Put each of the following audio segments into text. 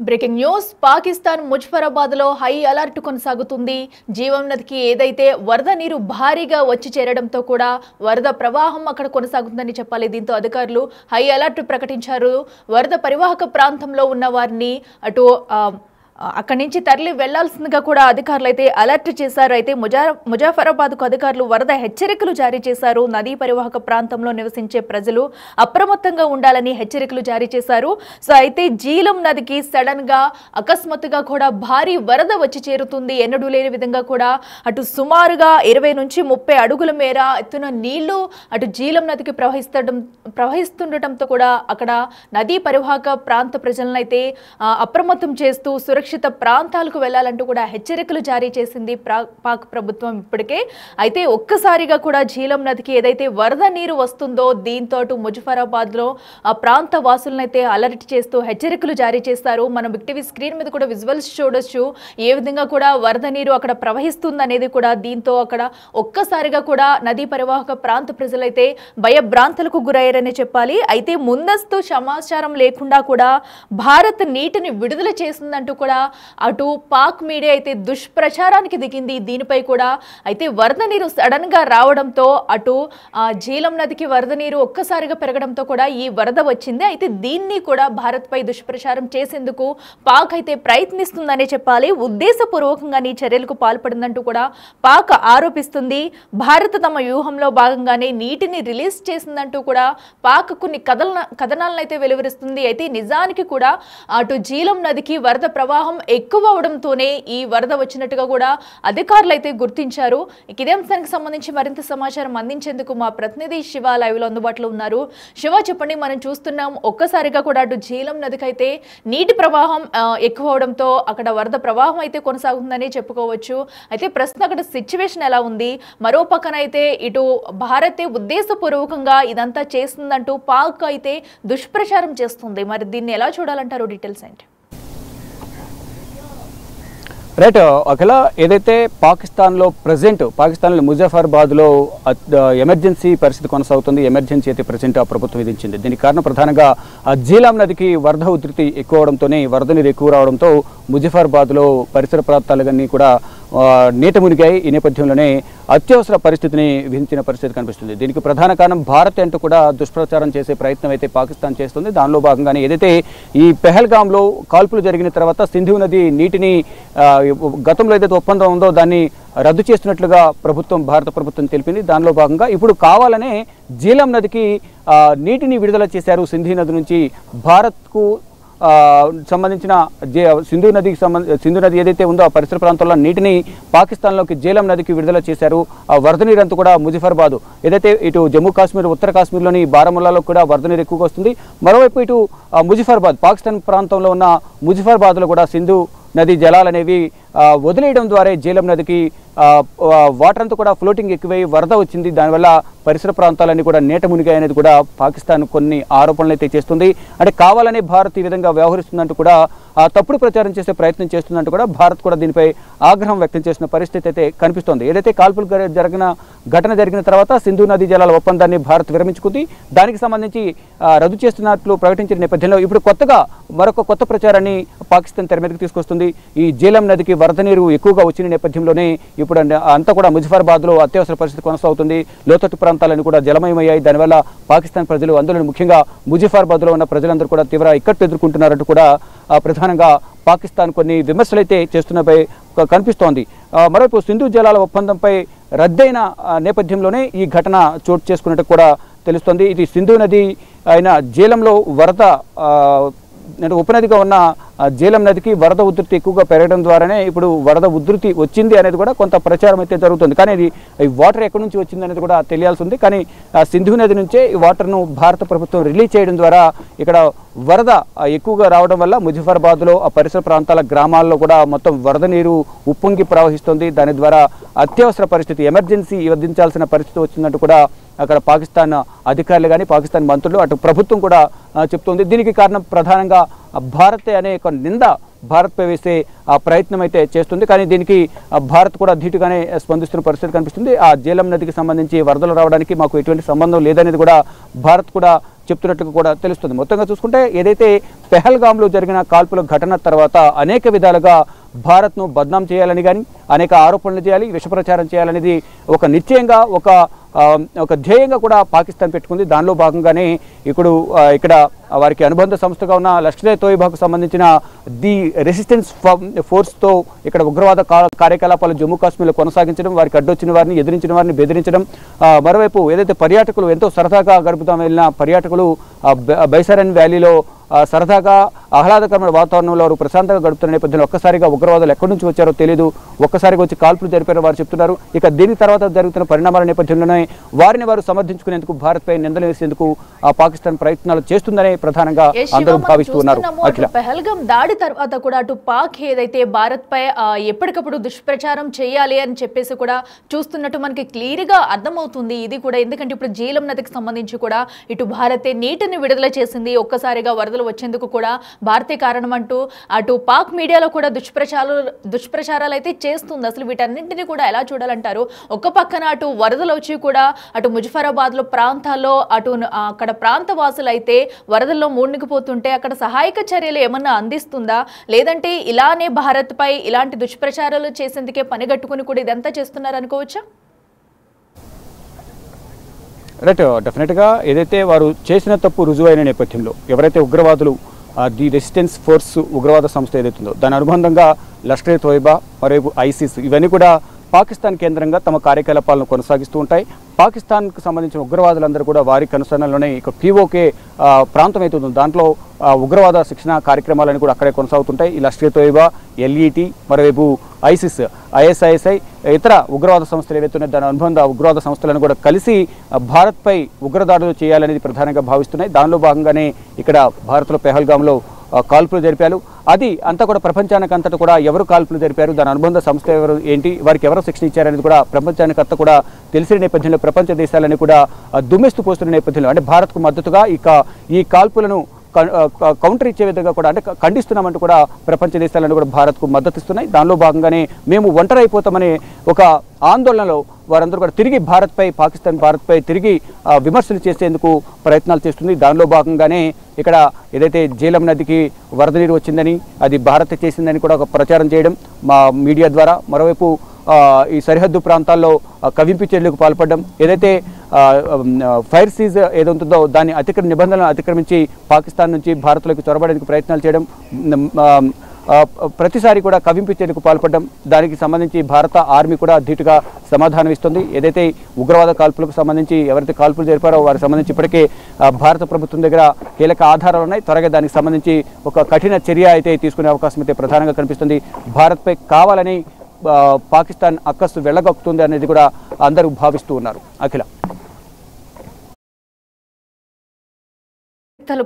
Breaking news Pakistan Muzaffarabad లో high alert కొనసాగుతుంది. జీవం నదికి ఏదైతే వరద నీరు భారీగా వచ్చి చేరడంతో కూడా వరద ప్రవాహం అక్కడ కొనసాగుతుందని చెప్పాలి. దీంతో అధికారులు హై అలర్ట్ ప్రకటించారు. వరద పరివాహక ప్రాంతంలో ఉన్న వారిని అటు అక్కడి నుంచి తరలి వెళ్లాల్సిందిగా కూడా అధికారులు అయితే అలర్ట్ చేశారు. అయితే ముజఫరాబాద్కు అధికారులు వరద హెచ్చరికలు జారీ చేశారు. నదీ పరివాహక ప్రాంతంలో నివసించే ప్రజలు అప్రమత్తంగా ఉండాలని హెచ్చరికలు జారీ చేశారు. సో అయితే జీలం నదికి సడన్ గా అకస్మాత్తుగా కూడా భారీ వరద వచ్చి చేరుతుంది. ఎన్నడూ లేని విధంగా కూడా అటు సుమారుగా 20 నుంచి 30 అడుగుల మేర ఎత్తున నీళ్లు అటు జీలం నదికి ప్రవహిస్తుండటంతో కూడా అక్కడ నదీ పరివాహక ప్రాంత ప్రజలను అయితే అప్రమత్తం చేస్తూ సురక్షిత ప్రాంతాలకు వెళ్లాలంటూ కూడా హెచ్చరికలు జారీ చేసింది పాక్ ప్రభుత్వం ఇప్పటికే. అయితే ఒక్కసారిగా కూడా జీలం నదికి ఏదైతే వరద నీరు వస్తుందో దీంతో ముజఫరాబాద్ లో ఆ ప్రాంత వాసులను అయితే అలర్ట్ చేస్తూ హెచ్చరికలు జారీ చేస్తారు. మనం బిగ్ టీవీ స్క్రీన్ మీద కూడా విజువల్స్ చూడొచ్చు. ఏ విధంగా కూడా వరద నీరు అక్కడ ప్రవహిస్తుంది అనేది కూడా. దీంతో అక్కడ ఒక్కసారిగా కూడా నదీ పరివాహక ప్రాంత ప్రజలైతే భయభ్రాంతులకు గురయ్యారని చెప్పాలి. అయితే ముందస్తు సమాచారం లేకుండా కూడా భారత్ నీటిని విడుదల చేసిందంటూ కూడా అటు పాక్ మీడియా అయితే దుష్ప్రచారానికి దిగింది. దీనిపై కూడా అయితే వరద నీరు సడన్ గా రావడంతో అటు జీలం నదికి వరద నీరు ఒక్కసారిగా పెరగడంతో కూడా ఈ వరద వచ్చింది. అయితే దీన్ని కూడా భారత్ పై దుష్ప్రచారం చేసేందుకు పాక్ అయితే ప్రయత్నిస్తుందనే చెప్పాలి. ఉద్దేశపూర్వకంగా ఈ చర్యలకు పాల్పడిందంటూ కూడా పాక్ ఆరోపిస్తుంది. భారత్ తమ వ్యూహంలో భాగంగానే నీటిని రిలీజ్ చేసిందంటూ కూడా పాక్ కొన్ని కథనాలను అయితే వెలువరిస్తుంది. అయితే నిజానికి కూడా అటు జీలం నదికి వరద ప్రవాహం ఎక్కువ అవడంతోనే ఈ వరద వచ్చినట్టుగా కూడా అధికారులు అయితే గుర్తించారు. ఇదే అంశానికి సంబంధించి మరింత సమాచారం అందించేందుకు మా ప్రతినిధి శివ లైవ్ లో అందుబాటులో ఉన్నారు. శివ, చెప్పండి, మనం చూస్తున్నాం ఒక్కసారిగా కూడా అటు జీలం నదికి అయితే నీటి ప్రవాహం ఎక్కువ అవడంతో అక్కడ వరద ప్రవాహం అయితే కొనసాగుతుందని చెప్పుకోవచ్చు. అయితే ప్రస్తుతం అక్కడ సిచ్యువేషన్ ఎలా ఉంది? మరో పక్కన అయితే ఇటు భారతే ఉద్దేశపూర్వకంగా ఇదంతా చేస్తుందంటూ పాక్ అయితే దుష్ప్రచారం చేస్తుంది. మరి దీన్ని ఎలా చూడాలంటారు? డీటెయిల్స్ ఏంటి? రైట్ అఖిల, ఏదైతే పాకిస్తాన్లో ముజఫరాబాద్లో ఎమర్జెన్సీ పరిస్థితి కొనసాగుతుంది. ఎమర్జెన్సీ అయితే ప్రజెంట్ ఆ ప్రభుత్వం విధించింది. దీనికి కారణం ప్రధానంగా జీలం నదికి వరద ఉధృతి ఎక్కువ అవడంతోనే వరద నీరు ఎక్కువ రావడంతో ముజఫరాబాద్లో పరిసర ప్రాంతాలన్నీ కూడా నీట మునిగాయి. ఈ నేపథ్యంలోనే అత్యవసర పరిస్థితిని విధించిన పరిస్థితి కనిపిస్తుంది. దీనికి ప్రధాన కారణం భారత్ అంటూ కూడా దుష్ప్రచారం చేసే ప్రయత్నం అయితే పాకిస్తాన్ చేస్తుంది. దానిలో భాగంగానే ఏదైతే ఈ పెహల్గాంలో కాల్పులు జరిగిన తర్వాత సింధు నది నీటిని గతంలో ఏదైతే ఒప్పందం ఉందో దాన్ని రద్దు చేస్తున్నట్లుగా భారత ప్రభుత్వం తెలిపింది. దానిలో భాగంగా ఇప్పుడు కావాలనే జీలం నదికి నీటిని విడుదల చేశారు. సింధు నది నుంచి భారత్కు సంబంధించిన సింధు నది ఏదైతే ఉందో ఆ పరిసర ప్రాంతాల్లో నీటిని పాకిస్తాన్లోకి జీలం నదికి విడుదల చేశారు. ఆ వరద నీరు అంతా కూడా ముజఫరాబాద్ ఏదైతే ఇటు జమ్మూ కాశ్మీర్, ఉత్తర కాశ్మీర్లోని బారాముల్లాలో కూడా వరద నీరు ఎక్కువగా వస్తుంది. మరోవైపు ఇటు ముజఫరాబాద్ పాకిస్తాన్ ప్రాంతంలో ఉన్న ముజఫరాబాద్లో కూడా సింధు నది జలాలనేవి వదిలేయడం ద్వారా జీలం నదికి వాటర్ అంతా కూడా ఫ్లోటింగ్ ఎక్కువై వరద వచ్చింది. దానివల్ల పరిసర ప్రాంతాలన్నీ కూడా నీట మునిగాయి అనేది కూడా పాకిస్తాన్ కొన్ని ఆరోపణలు అయితే చేస్తుంది. అంటే కావాలనే భారత్ ఈ విధంగా వ్యవహరిస్తుందంటూ కూడా తప్పుడు ప్రచారం చేసే ప్రయత్నం చేస్తుందంటూ కూడా భారత్ కూడా దీనిపై ఆగ్రహం వ్యక్తం చేసిన పరిస్థితి అయితే కనిపిస్తోంది. ఏదైతే కాల్పులు ఘటన జరిగిన తర్వాత సింధు నదీ జలాల ఒప్పందాన్ని భారత్ విరమించుకుంది. దానికి సంబంధించి రద్దు చేస్తున్నట్లు ప్రకటించిన నేపథ్యంలో ఇప్పుడు మరొక కొత్త ప్రచారాన్ని పాకిస్తాన్ తెర మీదకి తీసుకొస్తుంది. ఈ జీలం నదికి వరద నీరు ఎక్కువగా వచ్చిన నేపథ్యంలోనే ఇప్పుడు అంతా కూడా ముజఫరాబాద్లో అత్యవసర పరిస్థితి కొనసాగుతుంది. లోతట్టు ప్రాంతాలను కూడా జలమయమయ్యాయి. దానివల్ల పాకిస్తాన్ ప్రజలు, అందులో ముఖ్యంగా ముజఫరాబాద్లో ఉన్న ప్రజలందరూ కూడా తీవ్ర ఇక్కట్లు ఎదుర్కొంటున్నారంటూ కూడా ప్రధానంగా పాకిస్తాన్ కొన్ని విమర్శలు అయితే చేస్తున్నపై కనిపిస్తోంది. మరోవైపు సింధు జలాల ఒప్పందంపై రద్దయిన నేపథ్యంలోనే ఈ ఘటన చోటు చేసుకున్నట్టు కూడా తెలుస్తోంది. ఇది సింధు నది అయిన జీలంలో వరద ఉపనదిగా ఉన్న జీలం నదికి వరద ఉధృతి ఎక్కువగా పెరగడం ద్వారానే ఇప్పుడు వరద ఉధృతి వచ్చింది అనేది కూడా కొంత ప్రచారం అయితే జరుగుతుంది. కానీ ఈ వాటర్ ఎక్కడి నుంచి వచ్చింది అనేది కూడా తెలియాల్సి ఉంది. కానీ సింధు నది నుంచే ఈ వాటర్ను భారత ప్రభుత్వం రిలీజ్ చేయడం ద్వారా ఇక్కడ వరద ఎక్కువగా రావడం వల్ల ముజఫరాబాద్లో ఆ పరిసర ప్రాంతాల గ్రామాల్లో కూడా మొత్తం వరద నీరు ఉప్పొంగి ప్రవహిస్తుంది. దాని ద్వారా అత్యవసర పరిస్థితి, ఎమర్జెన్సీ విధించాల్సిన పరిస్థితి వచ్చిందంటూ కూడా అక్కడ పాకిస్తాన్ అధికారులు కానీ పాకిస్తాన్ మంత్రులు అటు ప్రభుత్వం కూడా చెప్తోంది. దీనికి కారణం ప్రధానంగా భారతే అనే ఒక నింద భారత్పై వేసే ప్రయత్నం అయితే చేస్తుంది. కానీ దీనికి భారత్ కూడా ధీటుగానే స్పందిస్తున్న పరిస్థితి కనిపిస్తుంది. ఆ జీలం నదికి సంబంధించి వరదలు రావడానికి మాకు ఎటువంటి సంబంధం లేదనేది కూడా భారత్ కూడా చెప్తున్నట్లుగా కూడా తెలుస్తుంది. మొత్తంగా చూసుకుంటే ఏదైతే పెహల్గాంలో జరిగిన కాల్పుల ఘటన తర్వాత అనేక విధాలుగా భారత్ను బద్నాం చేయాలని కానీ అనేక ఆరోపణలు చేయాలి, విష ప్రచారం చేయాలనేది ఒక నిశ్చయంగా ఒక ధ్యేయంగా కూడా పాకిస్తాన్ పెట్టుకుంది. దానిలో భాగంగానే ఇక్కడ వారికి అనుబంధ సంస్థగా ఉన్న లష్కర్ ఏ తోయిబాకు సంబంధించిన ది రెసిస్టెన్స్ ఫోర్స్తో ఇక్కడ ఉగ్రవాద కార్యకలాపాలు జమ్మూ కాశ్మీర్లో కొనసాగించడం, వారికి అడ్డొచ్చిన వారిని, ఎదిరించిన వారిని బెదిరించడం, మరోవైపు ఏదైతే పర్యాటకులు ఎంతో సరదాగా గడుపుతాం వెళ్ళిన పర్యాటకులు బైసారన్ వ్యాలీలో సరదాగా ఆహ్లాదకరమైన వాతావరణంలో వారు ప్రశాంతంగా గడుపుతున్న నేపథ్యంలో ఒక్కసారిగా ఉగ్రవాదులు ఎక్కడి నుంచి వచ్చారో తెలియదు, ఒక్కసారిగా వచ్చి కాల్పులు జరిపారో వారు చెప్తున్నారు. ఇక దీని తర్వాత జరుగుతున్న పరిణామాల నేపథ్యంలోనే వారిని వారు సమర్థించుకునేందుకు భారత్పై నిందలు వేసేందుకు పాకిస్తాన్ ప్రయత్నాలు చేస్తుందనే ప్రధానంగా అందరూ భావిస్తున్నారు. పెహల్గాం దాడి తర్వాత కూడా అటు పాక్ ఏదైతే భారత్ పై ఎప్పటికప్పుడు దుష్ప్రచారం చేయాలి అని చెప్పేసి కూడా చూస్తున్నట్టు మనకి క్లియర్ గా అర్థమవుతుంది. ఇది కూడా ఎందుకంటే ఇప్పుడు జీలం నదికి సంబంధించి కూడా ఇటు భారతే నీటిని విడుదల చేసింది, ఒక్కసారిగా వరదలు వచ్చేందుకు కూడా భారతే కారణం అంటూ అటు పాక్ మీడియాలో కూడా దుష్ప్రచారాలు అయితే చేస్తుంది. అసలు వీటన్నింటినీ కూడా ఎలా చూడాలంటారు? ఒక పక్కన అటు వరదలు వచ్చి కూడా అటు ముజఫరాబాద్ లో ప్రాంతాల్లో అక్కడ ప్రాంత వాసులు అయితే వరదల్లో మునిగిపోతుంటే అక్కడ సహాయక చర్యలు ఏమన్నా అందిస్తుందా, లేదంటే ఇలానే భారత్ పై ఇలాంటి దుష్ప్రచారాలు చేసేందుకే పనిగట్టుకుని కూడా ఇదంతా చేస్తున్నారు అనుకోవచ్చా? రైట్, డెఫినెట్గా ఏదైతే వారు చేసిన తప్పు రుజువైన నేపథ్యంలో ఎవరైతే ఉగ్రవాదులు ది రెసిస్టెన్స్ ఫోర్స్ ఉగ్రవాద సంస్థ ఏదైతుందో దాని అనుబంధంగా లష్కర్ ఏ తోయిబా మరియు ఐసిస్ ఇవన్నీ కూడా పాకిస్తాన్ కేంద్రంగా తమ కార్యకలాపాలను కొనసాగిస్తూ ఉంటాయి. పాకిస్తాన్కు సంబంధించిన ఉగ్రవాదులందరూ కూడా వారి కనుసరణలోనే ఇక పీఓకే ప్రాంతం అవుతుందో దాంట్లో ఉగ్రవాద శిక్షణ కార్యక్రమాలను కూడా అక్కడే కొనసాగుతుంటాయి. ఈ లష్కర్ ఏ తోయిబా, ఎల్ఈటి, మరోవైపు ఐసిస్, ఐఎస్ఐఎస్ఐ ఇతర ఉగ్రవాద సంస్థలు ఏవైతున్నాయి దాని అనుబంధ ఉగ్రవాద సంస్థలను కూడా కలిసి భారత్పై ఉగ్రదాడులు చేయాలనేది ప్రధానంగా భావిస్తున్నాయి. దానిలో భాగంగానే ఇక్కడ భారత్లో పెహల్గాంలో కాల్పులు జరిపారు. అది అంతా కూడా ప్రపంచానికి అంతటా కూడా ఎవరు కాల్పులు జరిపారు, దాని అనుబంధ సంస్థ ఎవరు ఏంటి, వారికి ఎవరు శిక్షణ ఇచ్చారనేది కూడా ప్రపంచానికి అంతా కూడా తెలిసిన నేపథ్యంలో ప్రపంచ దేశాలని కూడా దుమ్మెస్తు పోస్తున్న నేపథ్యంలో అంటే భారత్కు మద్దతుగా ఈ కాల్పులను కౌంటర్ ఇచ్చే విధంగా కూడా అంటే ఖండిస్తున్నామంటూ కూడా ప్రపంచ దేశాలను కూడా భారత్కు మద్దతు ఇస్తున్నాయి. దానిలో భాగంగానే మేము ఒంటరి అయిపోతామనే ఒక ఆందోళనలో వారందరూ కూడా తిరిగి పాకిస్తాన్ భారత్పై తిరిగి విమర్శలు చేసేందుకు ప్రయత్నాలు చేస్తుంది. దానిలో భాగంగానే ఇక్కడ ఏదైతే జీలం నదికి వరద నీరు వచ్చిందని అది భారత్ చేసిందని కూడా ఒక ప్రచారం చేయడం మా మీడియా ద్వారా, మరోవైపు ఈ సరిహద్దు ప్రాంతాల్లో కవింపు చర్యలకు పాల్పడడం, ఏదైతే ఫైర్ సీజ్ ఏదవుతుందో దాన్ని నిబంధనలను అతిక్రమించి పాకిస్తాన్ నుంచి భారత్లోకి చొరబడడానికి ప్రయత్నాలు చేయడం, ప్రతిసారి కూడా కవింపు చర్యలకు పాల్పడడం, దానికి సంబంధించి భారత ఆర్మీ కూడా ధీటుగా సమాధానం ఇస్తుంది. ఏదైతే ఉగ్రవాద కాల్పులకు సంబంధించి ఎవరైతే కాల్పులు జరిపారో వారికి సంబంధించి ఇప్పటికే భారత ప్రభుత్వం దగ్గర కీలక ఆధారాలు ఉన్నాయి. త్వరగా దానికి సంబంధించి ఒక కఠిన చర్య అయితే తీసుకునే అవకాశం అయితే ప్రధానంగా కనిపిస్తుంది. భారత్పై కావాలని పాకిస్తాన్ అక్కసు వెళ్ళగక్కుతుంది అనేది కూడా అందరూ భావిస్తూ ఉన్నారు. అఖిల,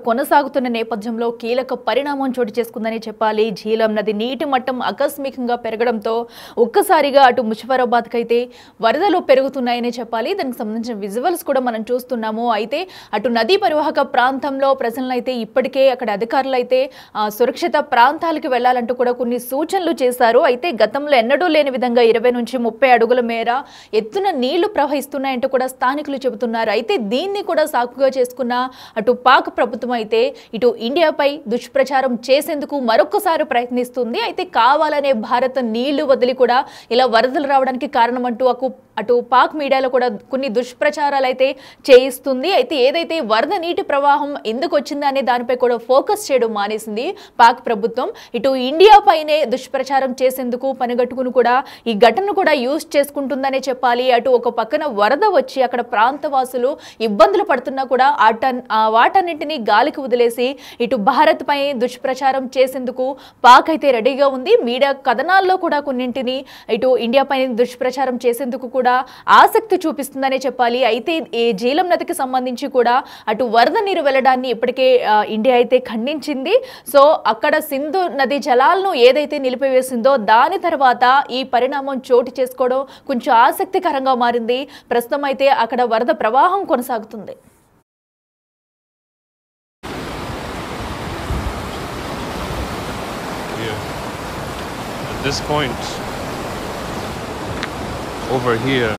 కొనసాగుతున్న నేపథ్యంలో కీలక పరిణామం చోటు చేసుకుందని చెప్పాలి. జీలం నది నీటి మట్టం ఆకస్మికంగా పెరగడంతో ఒక్కసారిగా అటు ముజఫరాబాద్కి అయితే వరదలు పెరుగుతున్నాయని చెప్పాలి. దానికి సంబంధించిన విజువల్స్ కూడా మనం చూస్తున్నాము. అయితే అటు నదీ పరివాహక ప్రాంతంలో ప్రజలను అయితే ఇప్పటికే అక్కడ అధికారులు అయితే సురక్షిత ప్రాంతాలకు వెళ్లాలంటూ కూడా కొన్ని సూచనలు చేశారు. అయితే గతంలో ఎన్నడూ లేని విధంగా 20 నుంచి 30 అడుగుల మేర ఎత్తున నీళ్లు ప్రవహిస్తున్నాయంటూ కూడా స్థానికులు చెబుతున్నారు. అయితే దీన్ని కూడా సాకుగా చేసుకున్న అటు పాక్ ప్రభుత్వం అయితే ఇటు ఇండియాపై దుష్ప్రచారం చేసేందుకు మరొకసారి ప్రయత్నిస్తుంది. అయితే కావాలనే భారత్ నీళ్లు వదిలి కూడా ఇలా వరదలు రావడానికి కారణమంటూ అటు పాక్ మీడియాలో కూడా కొన్ని దుష్ప్రచారాలు అయితే చేయిస్తుంది. అయితే ఏదైతే వరద నీటి ప్రవాహం ఎందుకు వచ్చింది అనే దానిపై కూడా ఫోకస్ చేయడం మానేసింది పాక్ ప్రభుత్వం. ఇటు ఇండియా పైనే దుష్ప్రచారం చేసేందుకు పనిగట్టుకుని కూడా ఈ ఘటనను కూడా యూజ్ చేసుకుంటుందనే చెప్పాలి. అటు ఒక పక్కన వరద వచ్చి అక్కడ ప్రాంతవాసులు ఇబ్బందులు పడుతున్నా కూడా వాటన్నింటినీ గాలికి వదిలేసి ఇటు భారత్ పై దుష్ప్రచారం చేసేందుకు పాక్ అయితే రెడీగా ఉంది. మీడియా కథనాల్లో కూడా కొన్నింటిని ఇటు ఇండియా పై దుష్ప్రచారం చేసేందుకు కూడా ఆసక్తి చూపిస్తుందనే చెప్పాలి. అయితే ఈ జీలం నదికి సంబంధించి కూడా అటు వరద నీరు వెళ్లడాన్ని ఇప్పటికే ఇండియా అయితే ఖండించింది. సో అక్కడ సింధు నది జలాలను ఏదైతే నిలిపివేసిందో దాని తర్వాత ఈ పరిణామం చోటు చేసుకోవడం కొంచెం ఆసక్తికరంగా మారింది. ప్రస్తుతం అయితే అక్కడ వరద ప్రవాహం కొనసాగుతుంది. At this point over here